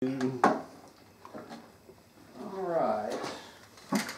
All right.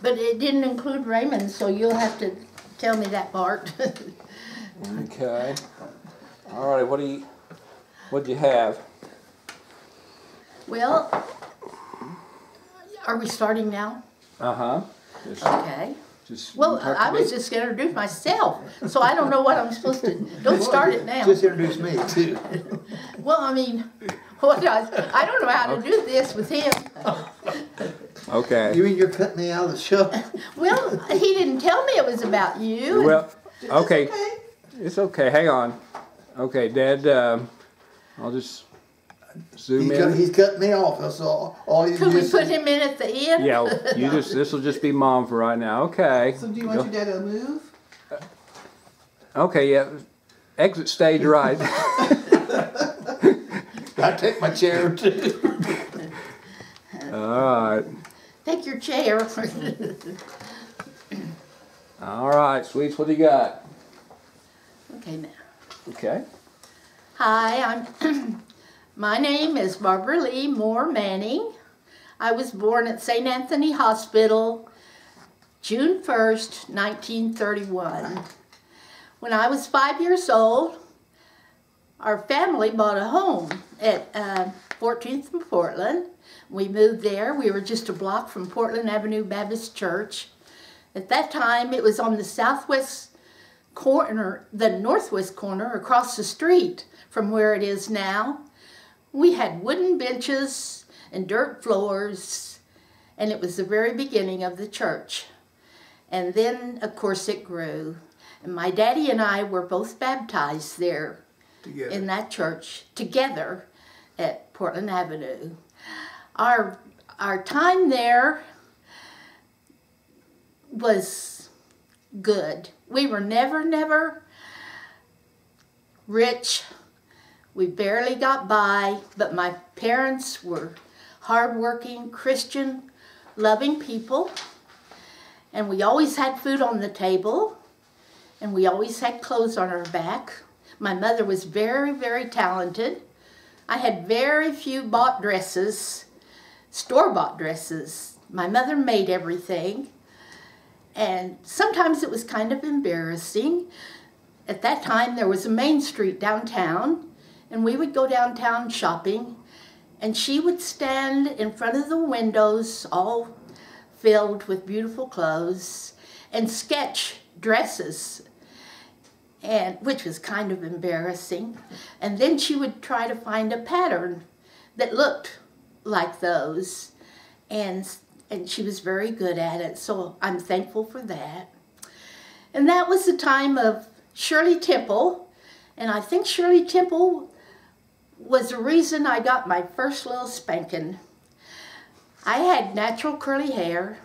But it didn't include Raymond, so you'll have to tell me that part. Okay. All right. What'd you have? Well, are we starting now? Okay. Well, I was just going to introduce myself, so I don't know what I'm supposed to. Don't start it now. Just introduce me too. Well, I mean, I don't know how to do this with him. Okay. You mean you're cutting me out of the show? Well, he didn't tell me it was about you. Well, okay. It's okay. Hang on. Okay, Dad. I'll just zoom in. He's cutting me off. That's all you Could we put him in at the end? Yeah. This will just be Mom for right now. Okay. So do you want your dad to move? Okay. Yeah. Exit stage right. I take my chair too. All right. Take your chair. All right, sweets. What do you got? Okay, now. Okay. Hi, my name is Barbara Lee Moore Manning. I was born at St. Anthony Hospital, June 1st, 1931. When I was 5 years old, our family bought a home at 14th and Portland. We moved there. We were just a block from Portland Avenue Baptist Church. At that time, it was on the southwest corner, the northwest corner across the street from where it is now. We had wooden benches and dirt floors, and it was the very beginning of the church. And then, of course, it grew. And my daddy and I were both baptized there in that church together at Portland Avenue. Our time there was good. We were never rich. We barely got by, but my parents were hardworking, Christian, loving people. And we always had food on the table, and we always had clothes on our back. My mother was very talented. I had very few bought dresses, store-bought dresses. My mother made everything. And sometimes it was kind of embarrassing. At that time, there was a Main Street downtown, and we would go downtown shopping, and she would stand in front of the windows, all filled with beautiful clothes, and sketch dresses, and which was kind of embarrassing. And then she would try to find a pattern that looked like those, and she was very good at it, so I'm thankful for that. And that was the time of Shirley Temple, and I think Shirley Temple was the reason I got my first little spanking. I had natural curly hair,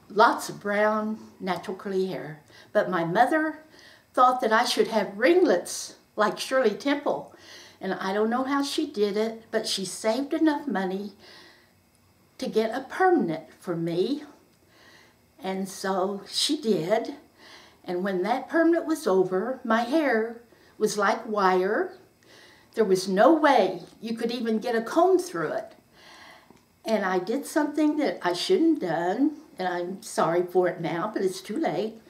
lots of brown natural curly hair, but my mother thought that I should have ringlets like Shirley Temple, and I don't know how she did it, but she saved enough money to get a permanent for me, and so she did. And when that permanent was over, my hair was like wire. There was no way you could even get a comb through it. And I did something that I shouldn't have done, and I'm sorry for it now, but it's too late.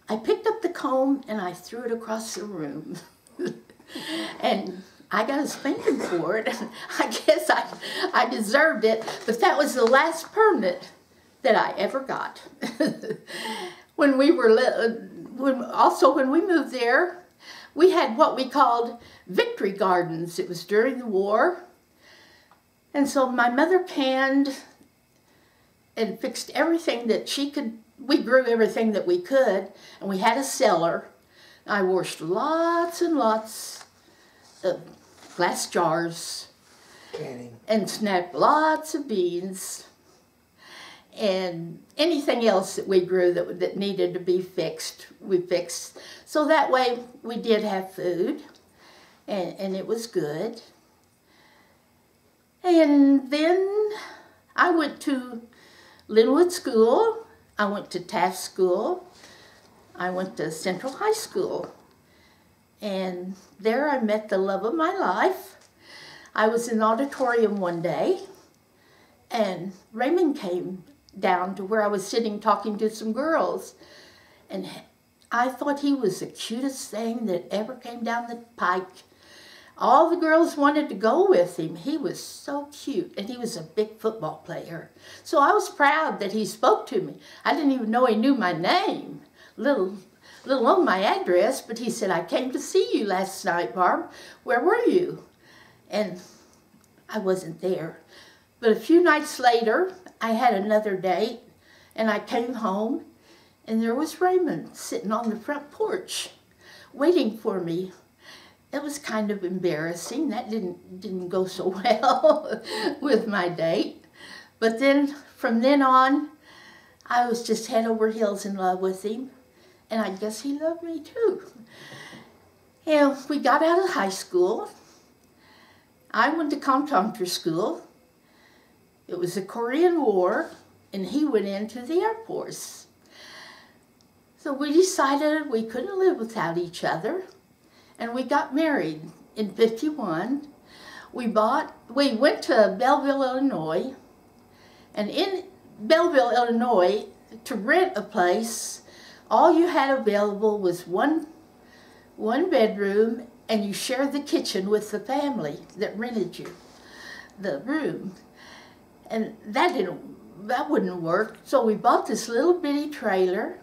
I picked up the comb and I threw it across the room. And I got a spanking for it. I guess I deserved it, but that was the last permanent that I ever got. When we moved there, we had what we called victory gardens. It was during the war. And so my mother panned and fixed everything that she could. We grew everything that we could, and we had a cellar. I washed lots and lots of glass jars, and snapped lots of beans, and anything else that we grew that needed to be fixed, we fixed. So that way we did have food, and it was good. And then I went to Linwood School, I went to Taft School, I went to Central High School, and there I met the love of my life. I was in the auditorium one day, and Raymond came down to where I was sitting talking to some girls. And I thought he was the cutest thing that ever came down the pike. All the girls wanted to go with him. He was so cute, and he was a big football player. So I was proud that he spoke to me. I didn't even know he knew my name, little on my address, but he said, "I came to see you last night, Barb. Where were you?" And I wasn't there. But a few nights later, I had another date, and I came home, and there was Raymond sitting on the front porch waiting for me. It was kind of embarrassing. That didn't go so well with my date. But then, from then on, I was just head over heels in love with him. And I guess he loved me too. And we got out of high school. I went to Comptometer school. It was the Korean War, and he went into the Air Force. So we decided we couldn't live without each other, and we got married in '51. We went to Belleville, Illinois, and in Belleville, Illinois, to rent a place, all you had available was one bedroom, and you shared the kitchen with the family that rented you the room. And that wouldn't work. So we bought this little bitty trailer.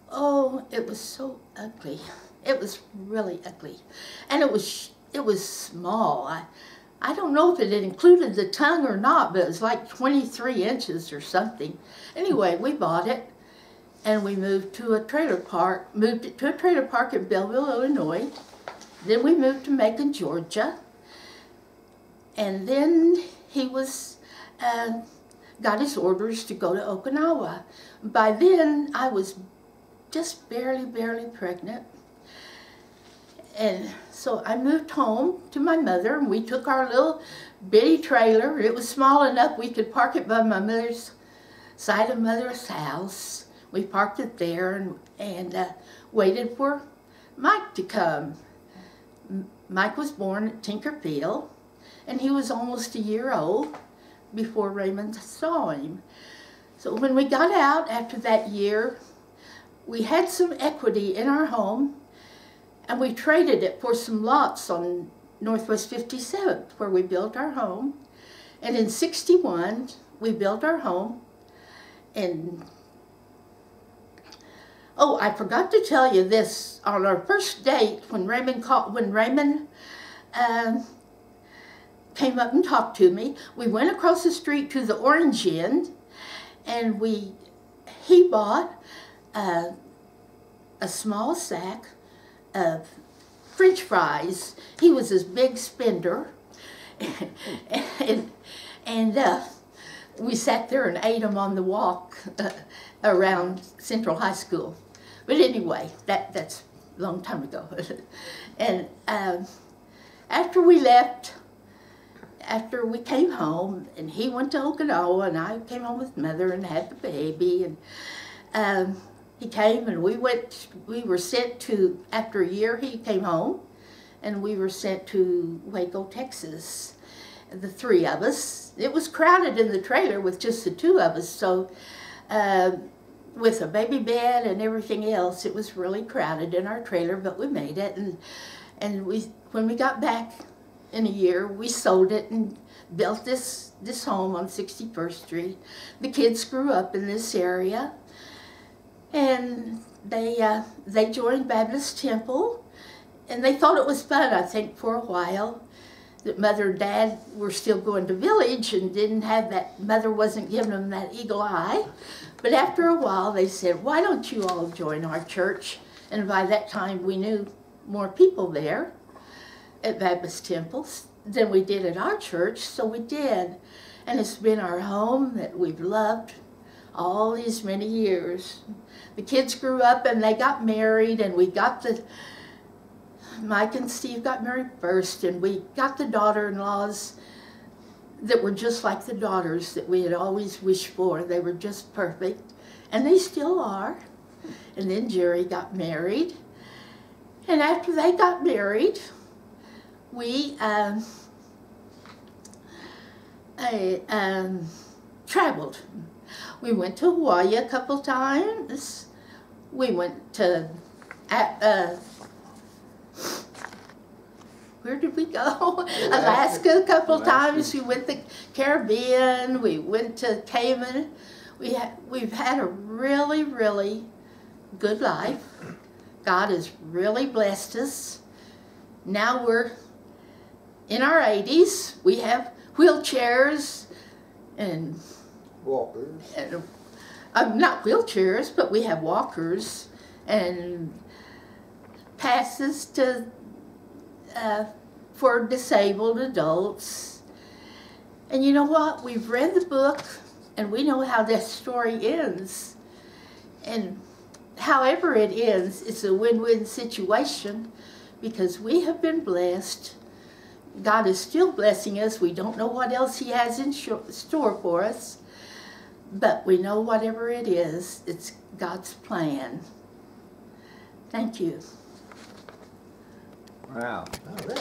Oh, it was so ugly. It was really ugly. And it was small. I don't know if it included the tongue or not, but it was like 23 inches or something. Anyway, we bought it, and we moved to a trailer park, in Belleville, Illinois. Then we moved to Macon, Georgia. And then he got his orders to go to Okinawa. By then, I was just barely pregnant. And so I moved home to my mother, and we took our little bitty trailer. It was small enough we could park it by my mother's side of mother's house. We parked it there and waited for Mike to come. Mike was born at Tinkerfield, and he was almost a year old before Raymond saw him. So when we got out after that year, we had some equity in our home, and we traded it for some lots on Northwest 57th, where we built our home. And in '61, we built our home. And oh, I forgot to tell you this. On our first date, when Raymond came up and talked to me, we went across the street to the Orange Inn, and he bought a small sack of French fries. He was this big spender, and we sat there and ate them on the walk around Central High School. But anyway, that's a long time ago. And after we left, after we came home, and he went to Okinawa, and I came home with Mother and had the baby, and he came, and we were sent to, after a year he came home, and we were sent to Waco, Texas, the three of us. It was crowded in the trailer with just the two of us, so with a baby bed and everything else, it was really crowded in our trailer, but we made it, and when we got back in a year, we sold it and built this home on 61st Street. The kids grew up in this area, and they joined Baptist Temple, and they thought it was fun, I think, for a while. That Mother and Dad were still going to Village and didn't have that, Mother wasn't giving them that eagle eye. But after a while, they said, "Why don't you all join our church?" And by that time, we knew more people there at Baptist Temple than we did at our church, so we did. And it's been our home that we've loved all these many years. The kids grew up and they got married, and Mike and Steve got married first, and we got the daughter-in-laws that were just like the daughters that we had always wished for. They were just perfect, and they still are. And then Jerry got married, and after they got married, we I traveled. We went to Hawaii a couple times. We went to, where did we go? Alaska a couple times. We went to the Caribbean. We went to Cayman. We've had a really, really good life. God has really blessed us. Now we're in our 80s. We have wheelchairs and Walkers. Not wheelchairs, but we have walkers and passes to for disabled adults. And you know what? We've read the book and we know how that story ends. And however it ends, it's a win-win situation because we have been blessed. God is still blessing us. We don't know what else He has in store for us. But we know whatever it is, it's God's plan. Thank you. Wow. All right.